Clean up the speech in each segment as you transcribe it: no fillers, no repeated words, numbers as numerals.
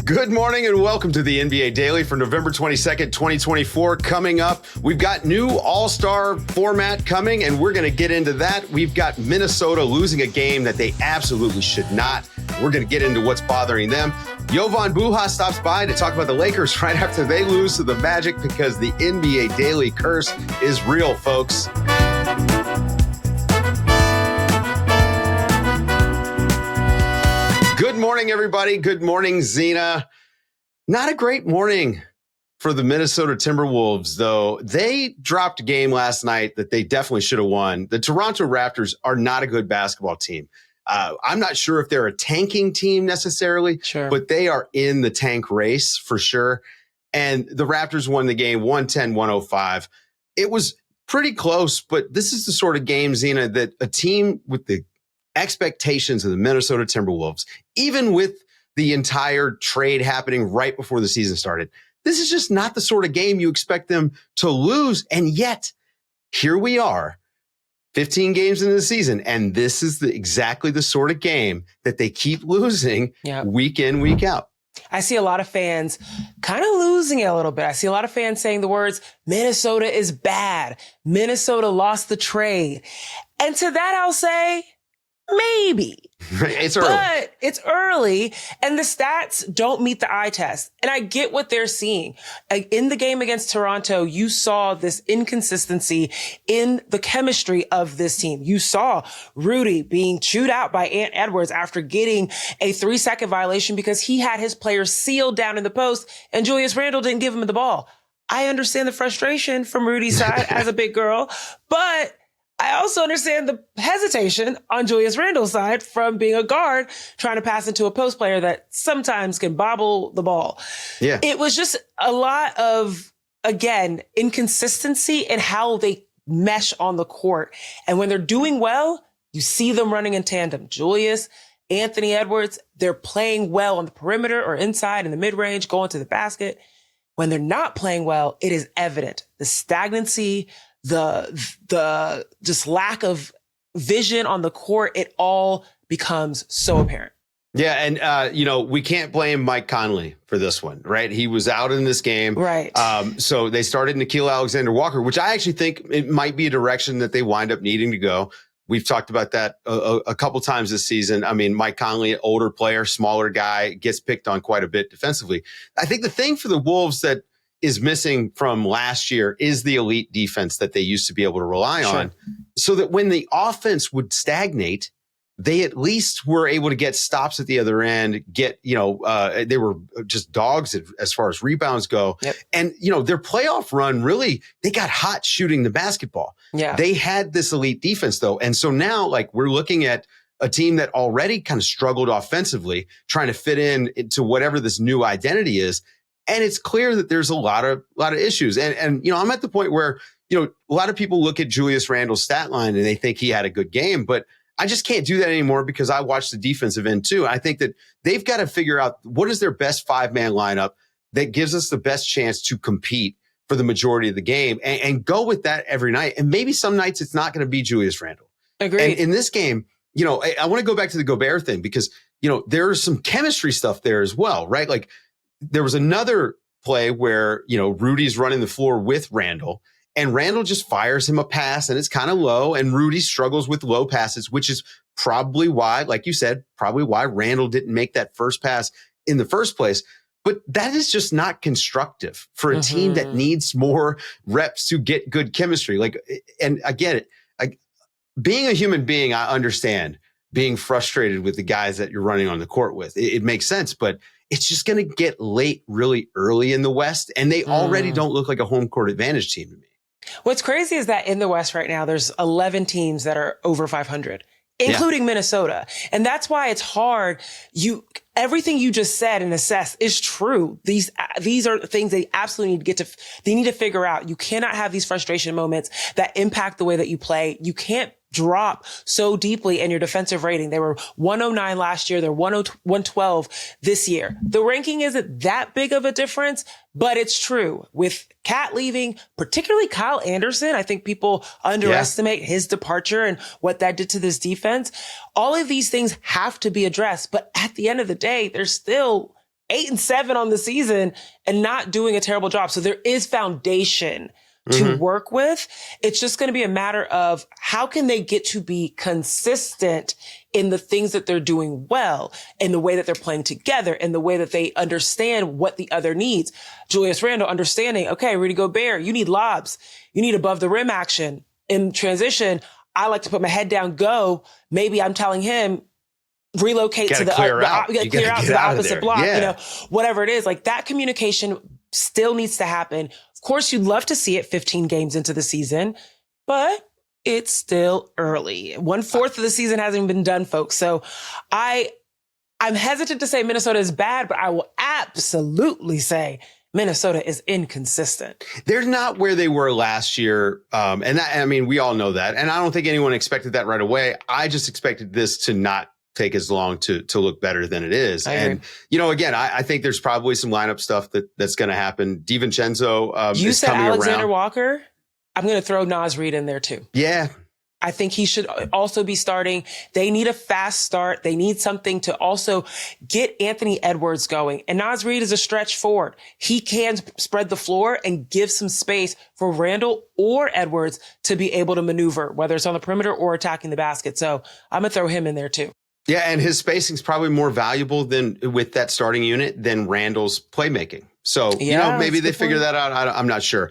Good morning and welcome to the NBA Daily for November 22nd, 2024. Coming up, we've got new All-Star format coming, and we're going to get into that. We've got Minnesota losing a game that they absolutely should not. We're going to get into what's bothering them. Jovan Buha stops by to talk about the Lakers right after they lose to the Magic because the NBA Daily curse is real, folks. Good morning, everybody. Good morning, Zena. Not a great morning for the Minnesota Timberwolves, though. They dropped a game last night that they definitely should have won. The Toronto Raptors are not a good basketball team. I'm not sure if they're a tanking team necessarily, but they are in the tank race for sure. And the Raptors won the game 110-105. It was pretty close, but this is the sort of game, Zena, that a team with the expectations of the Minnesota Timberwolves, even with the entire trade happening right before the season started, this is just not the sort of game you expect them to lose. And yet, here we are, 15 games into the season, and this is exactly the sort of game that they keep losing week in, week out. I see a lot of fans kind of losing it a little bit. I see a lot of fans saying the words, Minnesota is bad. Minnesota lost the trade. And to that, I'll say, maybe. It's early. But it's early, and the stats don't meet the eye test. And I get what they're seeing. In the game against Toronto, you saw this inconsistency in the chemistry of this team. You saw Rudy being chewed out by Ant Edwards after getting a 3-second violation because he had his players sealed down in the post, and Julius Randle didn't give him the ball. I understand the frustration from Rudy's side as a big girl, but I also understand the hesitation on Julius Randle's side from being a guard trying to pass into a post player that sometimes can bobble the ball. Yeah. It was just a lot of, again, inconsistency in how they mesh on the court. And when they're doing well, you see them running in tandem. Julius, Anthony Edwards, they're playing well on the perimeter or inside in the mid-range, going to the basket. When they're not playing well, it is evident. The stagnancy, the just lack of vision on the court, it all becomes so apparent. Yeah. And, we can't blame Mike Conley for this one, right? He was out in this game. Right. So they started Nickeil Alexander-Walker, which I actually think it might be a direction that they wind up needing to go. We've talked about that a couple times this season. I mean, Mike Conley, older player, smaller guy, gets picked on quite a bit defensively. I think the thing for the Wolves that is missing from last year is the elite defense that they used to be able to rely on, so that when the offense would stagnate, they at least were able to get stops at the other end, they were just dogs as far as rebounds go. Yep. And, their playoff run, really, they got hot shooting the basketball. Yeah. They had this elite defense, though. And so now, we're looking at a team that already kind of struggled offensively, trying to fit into whatever this new identity is. And it's clear that there's a lot of issues. And I'm at the point where, a lot of people look at Julius Randle's stat line and they think he had a good game, but I just can't do that anymore because I watched the defensive end too. I think that they've got to figure out what is their best 5-man lineup that gives us the best chance to compete for the majority of the game and go with that every night. And maybe some nights it's not going to be Julius Randle. Agreed. And in this game, I want to go back to the Gobert thing because, there's some chemistry stuff there as well, right? There was another play where, Rudy's running the floor with Randle and Randle just fires him a pass and it's kind of low and Rudy struggles with low passes, which is probably why, like you said, Randle didn't make that first pass in the first place. But that is just not constructive for a team that needs more reps to get good chemistry. And I get it. Being a human being, I understand being frustrated with the guys that you're running on the court with. It makes sense, but it's just going to get late really early in the West, and they already don't look like a home court advantage team to me. What's crazy is that in the West right now, there's 11 teams that are over 500, including Minnesota. And that's why it's hard. Everything you just said and assessed is true. These are things they absolutely need to figure out. You cannot have these frustration moments that impact the way that you play. You can't drop so deeply in your defensive rating. They were 109 last year. They're 112 this year. The ranking isn't that big of a difference, but it's true. With Cat leaving, particularly Kyle Anderson, I think people underestimate his departure and what that did to this defense. All of these things have to be addressed. But at the end of the day, there's still 8-7 on the season and not doing a terrible job. So there is foundation to work with. It's just going to be a matter of how can they get to be consistent in the things that they're doing well, in the way that they're playing together, in the way that they understand what the other needs. Julius Randle understanding, okay, Rudy Gobert, you need lobs. You need above the rim action. In transition, I like to put my head down, go. Maybe I'm telling him, relocate to the clear out to the opposite block, whatever it is. Like that communication still needs to happen. Of course, you'd love to see it 15 games into the season, but it's still early. 1/4 of the season hasn't even been done, folks. So I'm hesitant to say Minnesota is bad, but I will absolutely say Minnesota is inconsistent. They're not where they were last year. We all know that. And I don't think anyone expected that right away. I just expected this to not take as long to look better than it is. And, again, I think there's probably some lineup stuff that's going to happen. DiVincenzo you is said coming Alexander around. Walker. I'm going to throw Naz Reid in there too. Yeah. I think he should also be starting. They need a fast start. They need something to also get Anthony Edwards going. And Naz Reid is a stretch forward. He can spread the floor and give some space for Randle or Edwards to be able to maneuver, whether it's on the perimeter or attacking the basket. So I'm going to throw him in there too. Yeah, and his spacing is probably more valuable than with that starting unit than Randle's playmaking. So, maybe they figure that out. I'm not sure.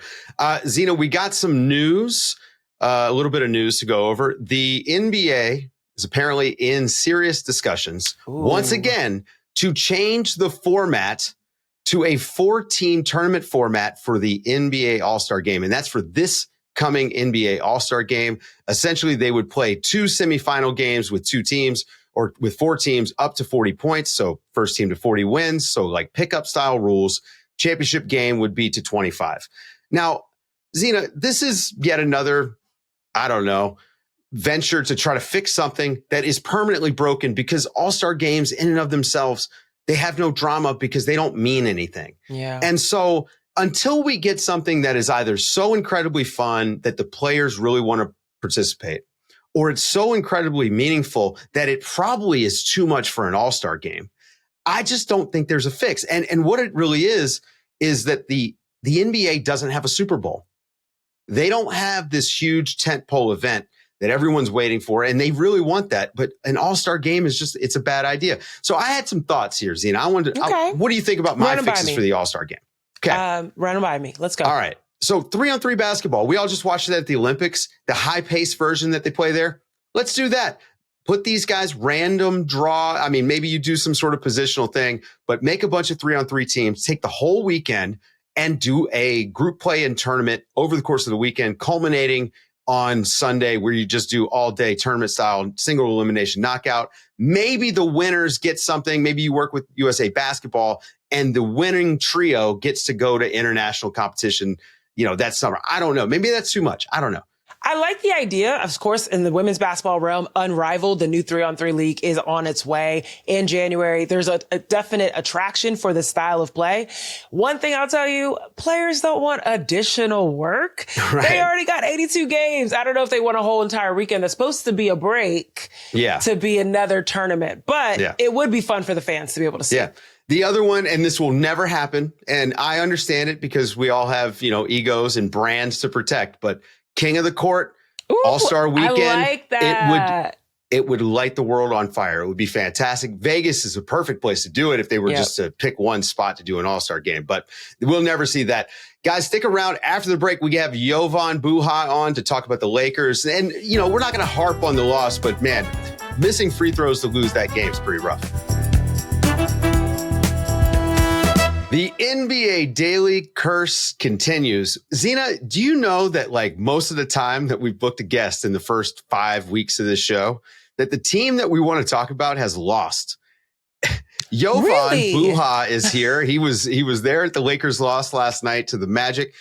Zena, we got some news, a little bit of news to go over. The NBA is apparently in serious discussions once again to change the format to a 4-team tournament format for the NBA All-Star Game. And that's for this coming NBA All-Star Game. Essentially, they would play 2 semifinal games with 2 teams, or with 4 teams up to 40 points. So first team to 40 wins. So like pickup style rules. Championship game would be to 25. Now, Zena, this is yet another, venture to try to fix something that is permanently broken, because All-Star games in and of themselves, they have no drama because they don't mean anything. Yeah. And so until we get something that is either so incredibly fun that the players really want to participate, or it's so incredibly meaningful that it probably is too much for an all-star game, I just don't think there's a fix. And what it really is that the NBA doesn't have a Super Bowl. They don't have this huge tentpole event that everyone's waiting for, and they really want that. But an all-star game it's a bad idea. So I had some thoughts here, Zena. I wanted to, what do you think about my fixes for the all-star game? Okay. Run them by me. Let's go. All right. So 3-on-3 basketball. We all just watched that at the Olympics, the high-paced version that they play there. Let's do that. Put these guys random draw. I mean, maybe you do some sort of positional thing, but make a bunch of 3-on-3 teams, take the whole weekend and do a group play and tournament over the course of the weekend, culminating on Sunday, where you just do all day tournament style, single elimination knockout. Maybe the winners get something. Maybe you work with USA Basketball and the winning trio gets to go to international competition, that summer. I don't know. Maybe that's too much. I don't know. I like the idea. Of course, in the women's basketball realm, Unrivaled, the new 3-on-3 league, is on its way in January. There's a definite attraction for the style of play. One thing I'll tell you, players don't want additional work. Right. They already got 82 games. I don't know if they want a whole entire weekend that's supposed to be a break to be another tournament. But it would be fun for the fans to be able to see. Yeah. The other one, and this will never happen, and I understand it because we all have, egos and brands to protect, but King of the Court, All-Star Weekend, I like that. It would light the world on fire. It would be fantastic. Vegas is a perfect place to do it if they were just to pick one spot to do an All-Star game, but we'll never see that. Guys, stick around. After the break, we have Jovan, Buha on to talk about the Lakers. And, we're not going to harp on the loss, but man, missing free throws to lose that game is pretty rough. The NBA Daily Curse continues. Zena, do you know that most of the time that we've booked a guest in the first 5 weeks of this show, that the team that we want to talk about has lost? Jovan Buha is here. He was there at the Lakers' loss last night to the Magic.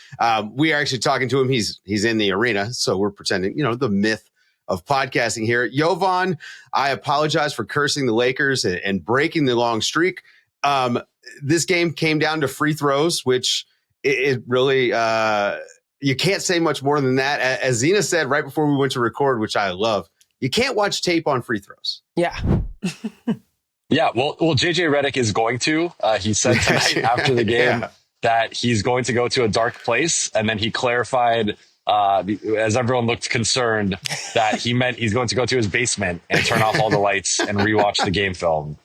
We are actually talking to him. He's in the arena, so we're pretending, the myth of podcasting here. Jovan, I apologize for cursing the Lakers and breaking the long streak. This game came down to free throws, which it really, you can't say much more than that. As Zena said right before we went to record, which I love, you can't watch tape on free throws. Yeah. Yeah, well, JJ Redick is going to. He said tonight after the game that he's going to go to a dark place, and then he clarified, as everyone looked concerned, that he meant he's going to go to his basement and turn off all the lights and rewatch the game film.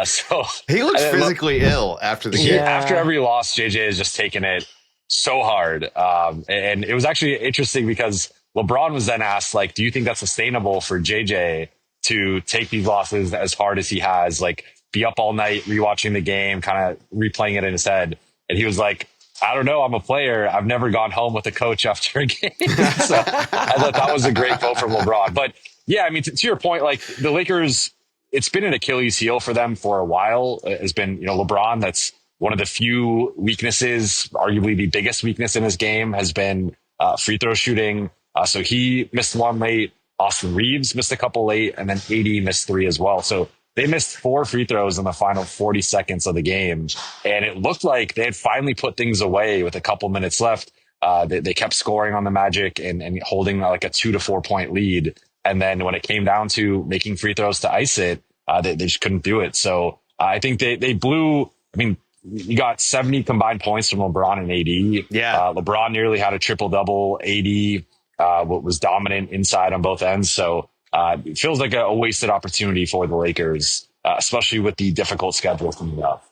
So he looks physically ill after the game. Yeah. After every loss, JJ has just taken it so hard, and it was actually interesting because LeBron was then asked, like, do you think that's sustainable for JJ to take these losses as hard as he has, like be up all night rewatching the game, kind of replaying it in his head? And he was like, I don't know. I'm a player. I've never gone home with a coach after a game. So I thought that was a great quote from LeBron. But yeah, I mean, to your point, like the Lakers, it's been an Achilles heel for them for a while. It's been, LeBron, that's one of the few weaknesses, arguably the biggest weakness in his game has been free throw shooting. So he missed one late. Austin Reeves missed a couple late, and then AD missed 3 as well. So they missed 4 free throws in the final 40 seconds of the game. And it looked like they had finally put things away with a couple minutes left. They kept scoring on the Magic and holding like a 2 to 4 point lead. And then when it came down to making free throws to ice it, they just couldn't do it. So I think they blew. I mean, you got 70 combined points from LeBron and AD. Yeah. LeBron nearly had a triple double. AD was dominant inside on both ends. So it feels like a wasted opportunity for the Lakers, especially with the difficult schedule coming up.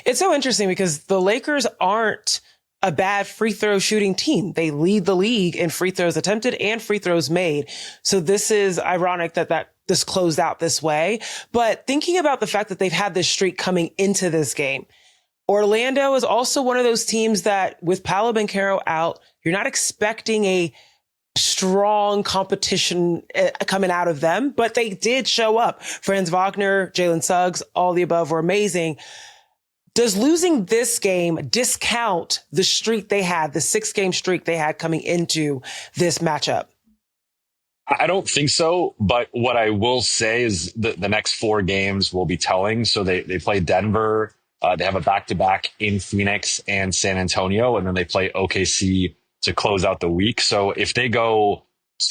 It's so interesting because the Lakers aren't a bad free throw shooting team. They lead the league in free throws attempted and free throws made. So this is ironic that this closed out this way. But thinking about the fact that they've had this streak coming into this game, Orlando is also one of those teams that with Paolo Banchero out, you're not expecting a strong competition coming out of them, but they did show up. Franz Wagner, Jalen Suggs, all the above were amazing. Does losing this game discount the streak they had, the 6-game streak they had coming into this matchup? I don't think so, but what I will say is the next 4 games will be telling. So they play Denver. They have a back-to-back in Phoenix and San Antonio, and then they play OKC to close out the week. So if they go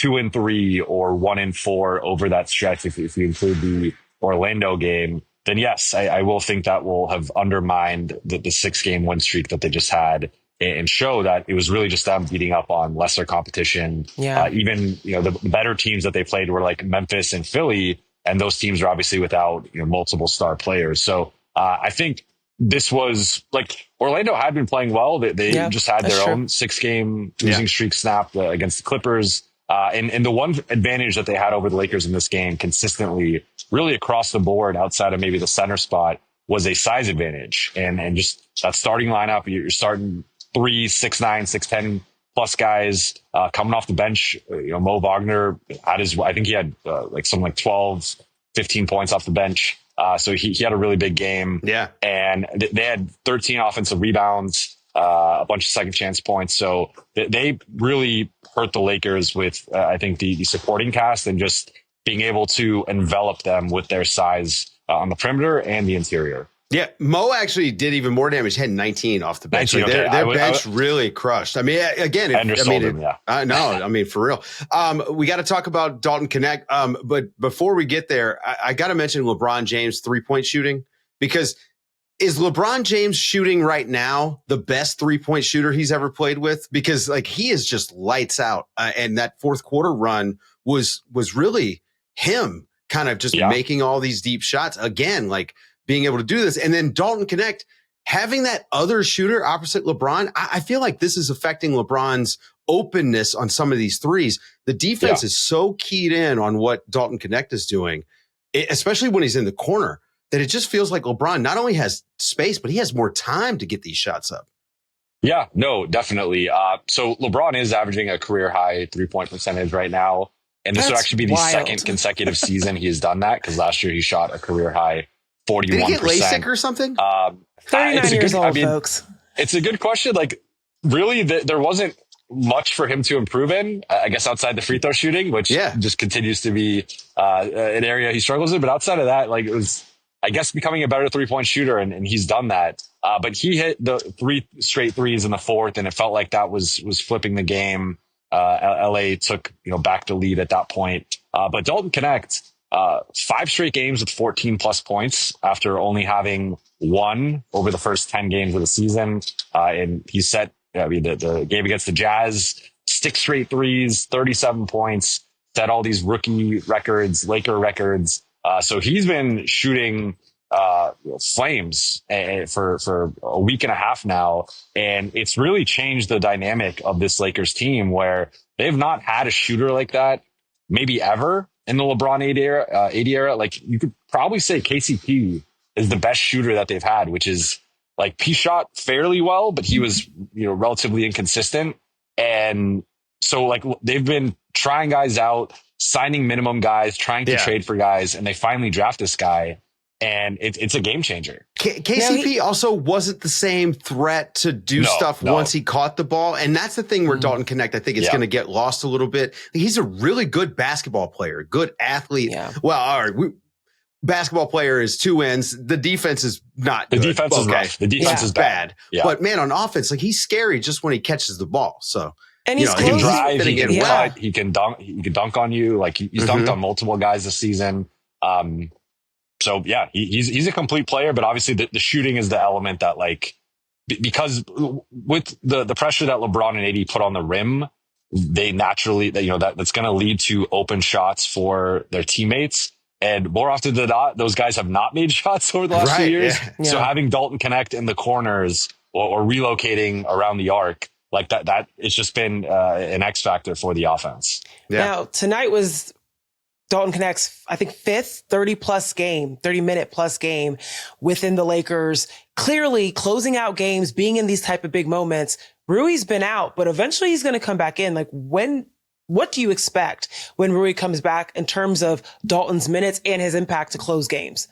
2-3 or 1-4 over that stretch, if you include the Orlando game, then yes, I will think that will have undermined the 6-game win streak that they just had and show that it was really just them beating up on lesser competition. Yeah. Even, the better teams that they played were like Memphis and Philly, and those teams are obviously without, multiple star players. So I think this was like Orlando had been playing well. They just had their own 6-game losing streak snapped against the Clippers. And the one advantage that they had over the Lakers in this game consistently, really across the board outside of maybe the center spot, was a size advantage. And just that starting lineup, you're starting 3, 6'9", 6'10" plus guys, coming off the bench. Mo Wagner had I think he had something like 12, 15 points off the bench. So he had a really big game. Yeah. And they had 13 offensive rebounds, a bunch of second chance points. So they really hurt the Lakers with, I think, the supporting cast and just being able to envelop them with their size on the perimeter and the interior. Yeah, Mo actually did even more damage. He had 19 off the bench. 19, Their bench really crushed. I mean, again, for real. We got to talk about Dalton Knecht. But before we get there, I got to mention LeBron James 3-point shooting, because is LeBron James shooting right now the best 3-point shooter he's ever played with? Because he is just lights out. And that fourth quarter run was really him kind of just making all these deep shots again, being able to do this. And then Dalton Knecht having that other shooter opposite LeBron. I feel like this is affecting LeBron's openness on some of these threes. The defense is so keyed in on what Dalton Knecht is doing, especially when he's in the corner, that it just feels like LeBron not only has space, but he has more time to get these shots up. Yeah, no, definitely. So LeBron is averaging a career high 3-point percentage right now. And this would actually be the second consecutive season he has done that, because last year he shot a career high 41%. Did he get LASIK or something? 39 years old, folks. It's a good question. Really, there wasn't much for him to improve in, I guess, outside the free throw shooting, which just continues to be an area he struggles in. But outside of that, it was, I guess, becoming a better 3-point shooter, and he's done that. But he hit the 3 straight threes in the fourth, and it felt like that was flipping the game. LA took back the lead at that point. But Dalton Knecht, 5 straight games with 14 plus points after only having 1 over the first 10 games of the season. And he set, the game against the Jazz, 6 straight threes, 37 points, set all these rookie records, Laker records. So he's been shooting flames for a week and a half now. And it's really changed the dynamic of this Lakers team, where they've not had a shooter like that maybe ever in the LeBron AD era. Like, you could probably say KCP is the best shooter that they've had, which is like, he shot fairly well, but he was, relatively inconsistent. And so, like, they've been trying guys out, signing minimum guys, trying to trade for guys, and they finally draft this guy. And it's a game changer. KCP also wasn't the same threat to do stuff once he caught the ball. And that's the thing where Dalton Knecht, I think, is going to get lost a little bit. He's a really good basketball player, good athlete. Yeah. Well, all right. Basketball player is 2 ends. The defense is not good. The defense is rough. The defense is bad. Yeah. But man, on offense, like, he's scary just when he catches the ball. So, and he's he can drive, he can cut, he can dunk on you. Like, he's dunked on multiple guys this season. So yeah, he's a complete player, but obviously the shooting is the element that, like, because with the pressure that LeBron and AD put on the rim, they naturally, that's going to lead to open shots for their teammates. And more often than not, those guys have not made shots over the last few years. Yeah. So having Dalton Knecht in the corners or relocating around the arc, like that it's just been an X factor for the offense. Yeah. Now, tonight was Dalton Knecht's, I think, 5th 30-minute plus game within the Lakers. Clearly closing out games, being in these type of big moments. Rui's been out, but eventually he's going to come back in. Like, what do you expect when Rui comes back in terms of Dalton's minutes and his impact to close games?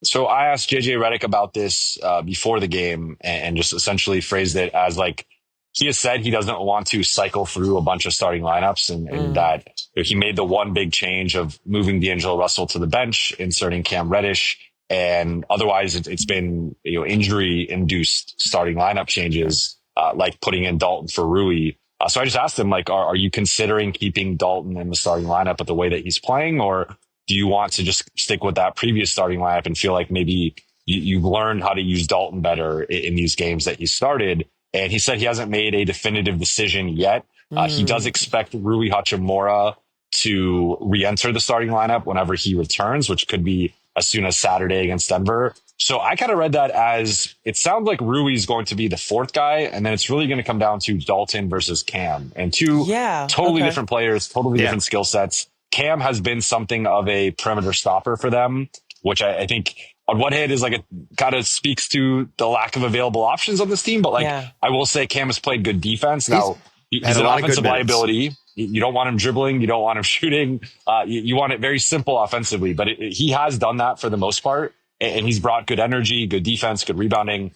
So I asked JJ Redick about this before the game, and just essentially phrased it as, like, he has said he doesn't want to cycle through a bunch of starting lineups, and that he made the one big change of moving D'Angelo Russell to the bench, inserting Cam Reddish, and otherwise it's been injury induced starting lineup changes, like putting in Dalton for Rui. So I just asked him, like, are you considering keeping Dalton in the starting lineup at the way that he's playing, or do you want to just stick with that previous starting lineup and feel like maybe you've learned how to use Dalton better in these games that he started? And he said he hasn't made a definitive decision yet. He does expect Rui Hachimura to re-enter the starting lineup whenever he returns, which could be as soon as Saturday against Denver. So I kind of read that as, it sounds like Rui's going to be the 4th guy, and then it's really going to come down to Dalton versus Cam, and two totally different players, totally different skill sets. Cam has been something of a perimeter stopper for them, which I think on one hand is like, it kind of speaks to the lack of available options on this team. But I will say Cam has played good defense. Now he's an offensive liability. You don't want him dribbling. You don't want him shooting. You want it very simple offensively, but he has done that for the most part. And he's brought good energy, good defense, good rebounding.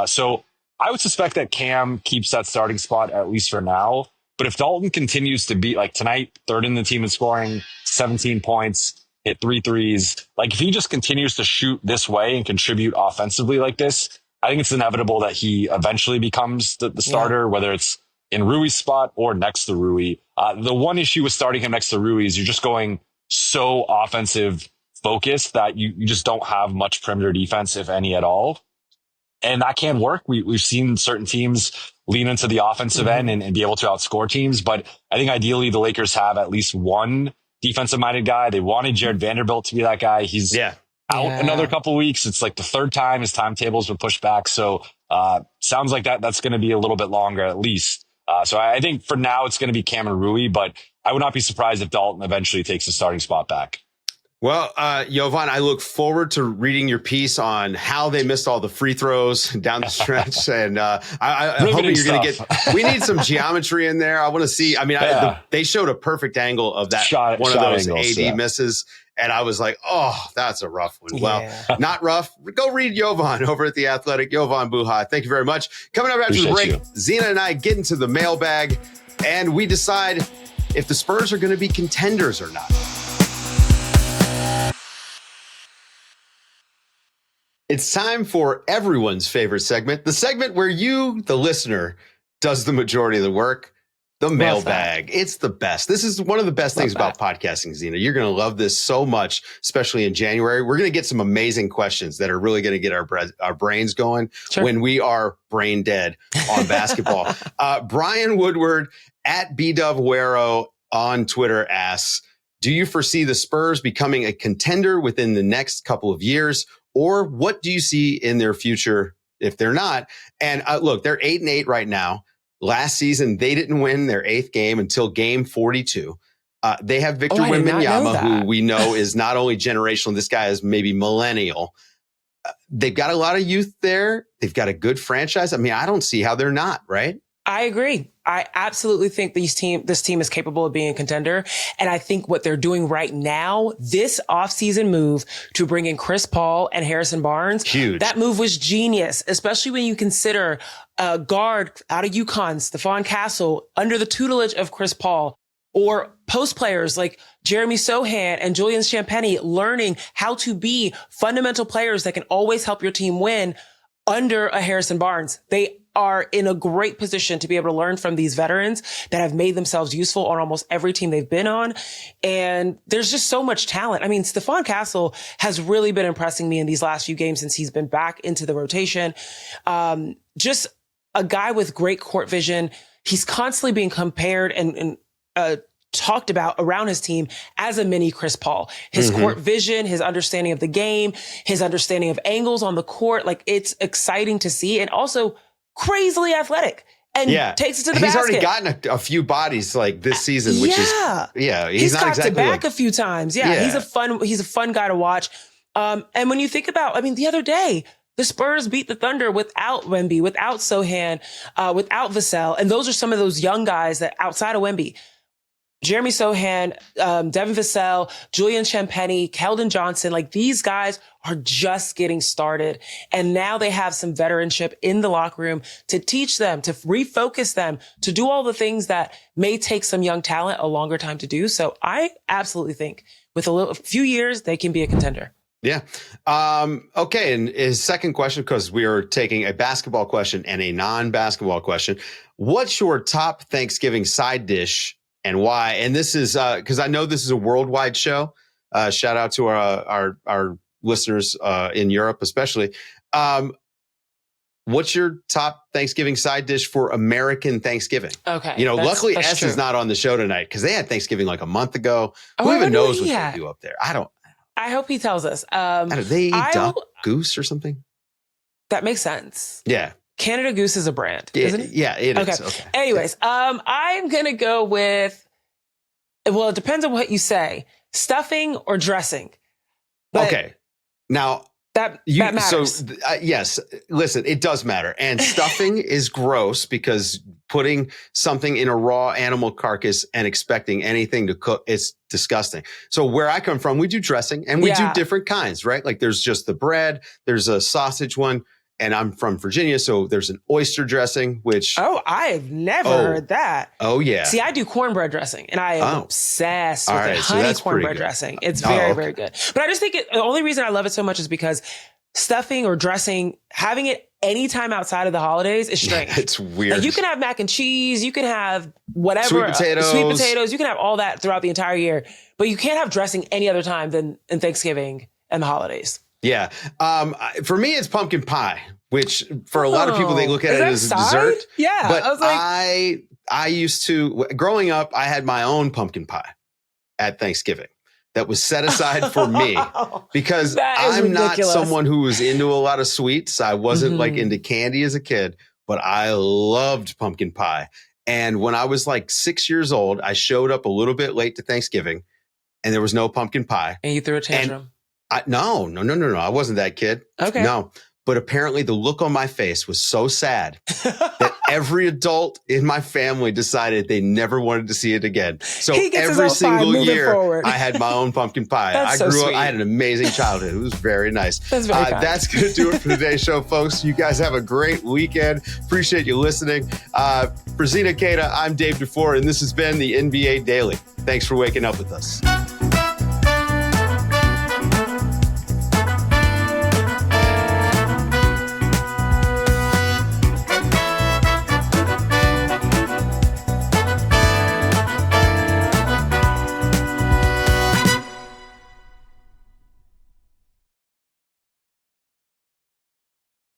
So I would suspect that Cam keeps that starting spot, at least for now. But if Dalton continues to be, like tonight, 3rd in the team in scoring, 17 points, hit 3 threes. Like, if he just continues to shoot this way and contribute offensively like this, I think it's inevitable that he eventually becomes the starter, whether it's in Rui's spot or next to Rui. The one issue with starting him next to Rui is you're just going so offensive focused that you just don't have much perimeter defense, if any at all. And that can work. We've seen certain teams lean into the offensive end and be able to outscore teams. But I think ideally the Lakers have at least one defensive minded guy. They wanted Jared Vanderbilt to be that guy. He's out another couple of weeks. It's like the 3rd time his timetables been pushed back. So sounds like that's going to be a little bit longer at least. So I think for now it's going to be Cam and Rui, but I would not be surprised if Dalton eventually takes the starting spot back. Well, Jovan, I look forward to reading your piece on how they missed all the free throws down the stretch. And I'm hoping you're going to we need some geometry in there. I want to see, they showed a perfect angle of that, one of those AD misses. And I was like, oh, that's a rough one. Well, not rough. Go read Jovan over at The Athletic. Jovan Buha, thank you very much. Coming up after the break, Zena and I get into the mailbag, and we decide if the Spurs are going to be contenders or not. It's time for everyone's favorite segment, the segment where you, the listener, does the majority of the work. The mailbag. It's the best. This is one of the best things about podcasting, Zena. You're going to love this so much, especially in January. We're going to get some amazing questions that are really going to get our brains going when we are brain dead on basketball. Brian Woodward at BDovWero on Twitter asks, do you foresee the Spurs becoming a contender within the next couple of years? Or what do you see in their future if they're not? And look, they're 8-8 right now. Last season, they didn't win their 8th game until game 42. They have Victor Wembanyama, who we know is not only generational, this guy is maybe millennial. They've got a lot of youth there. They've got a good franchise. I mean, I don't see how they're not, right? I agree. I absolutely think this team is capable of being a contender. And I think what they're doing right now, this offseason move to bring in Chris Paul and Harrison Barnes, huge. That move was genius, especially when you consider a guard out of UConn, Stephon Castle, under the tutelage of Chris Paul, or post players like Jeremy Sohan and Julian Champagnie learning how to be fundamental players that can always help your team win under a Harrison Barnes. They are in a great position to be able to learn from these veterans that have made themselves useful on almost every team they've been on. And there's just so much talent. I mean, Stephon Castle has really been impressing me in these last few games since he's been back into the rotation. Just a guy with great court vision. He's constantly being compared and talked about around his team as a mini Chris Paul. His court vision, his understanding of the game, his understanding of angles on the court. Like, it's exciting to see, and also crazily athletic, and takes it to the basket. He's already gotten a few bodies like this season, which is he's not cocked exactly it back a few times. He's a fun guy to watch. And when you think about, I mean, the other day, the Spurs beat the Thunder without Wemby, without Sohan, without Vassell. And those are some of those young guys that outside of Wemby, Jeremy Sohan, Devin Vassell, Julian Champagnie, Keldon Johnson, like, these guys are just getting started. And now they have some veteranship in the locker room to teach them, to refocus them, to do all the things that may take some young talent a longer time to do. So I absolutely think with a few years, they can be a contender. Yeah. Okay. And his second question, because we are taking a basketball question and a non-basketball question. What's your top Thanksgiving side dish and why? And this is because I know this is a worldwide show. Shout out to our listeners in Europe, especially. What's your top Thanksgiving side dish for American Thanksgiving? Okay. You know, luckily S true. is not on the show tonight because they had Thanksgiving like a month ago. Who even knows what they do up there? I hope he tells us. Do they eat duck, goose or something? That makes sense. Yeah. Canada Goose is a brand, isn't it? Yeah, it is. Okay. Anyways, I'm going to go with, well, it depends on what you say, stuffing or dressing. But okay. Now, that matters. So, yes, listen, it does matter. And stuffing is gross because putting something in a raw animal carcass and expecting anything to cook is disgusting. So where I come from, we do dressing and we do different kinds, right? Like there's just the bread, there's a sausage one. And I'm from Virginia, so there's an oyster dressing, which... Oh, I've never heard that. Oh, yeah. See, I do cornbread dressing, and I am obsessed with it. Honey cornbread dressing. It's very, very good. But I just think the only reason I love it so much is because stuffing or dressing, having it anytime outside of the holidays is strange. It's weird. Like, you can have mac and cheese, you can have whatever. Sweet potatoes. You can have all that throughout the entire year. But you can't have dressing any other time than in Thanksgiving and the holidays. Yeah. For me, it's pumpkin pie, which for a lot of people, they look at it as a dessert. Yeah. But I used to, growing up, I had my own pumpkin pie at Thanksgiving that was set aside for me because I'm not someone who was into a lot of sweets. I wasn't like into candy as a kid, but I loved pumpkin pie. And when I was like 6 years old, I showed up a little bit late to Thanksgiving and there was no pumpkin pie. And you threw a tantrum. No. I wasn't that kid. Okay. No. But apparently the look on my face was so sad that every adult in my family decided they never wanted to see it again. So every single year I had my own pumpkin pie. I grew up, I had an amazing childhood. It was very nice. That's very kind. That's going to do it for today's show, folks. You guys have a great weekend. Appreciate you listening. For Zena Keita, I'm Dave DuFour, and this has been the NBA Daily. Thanks for waking up with us.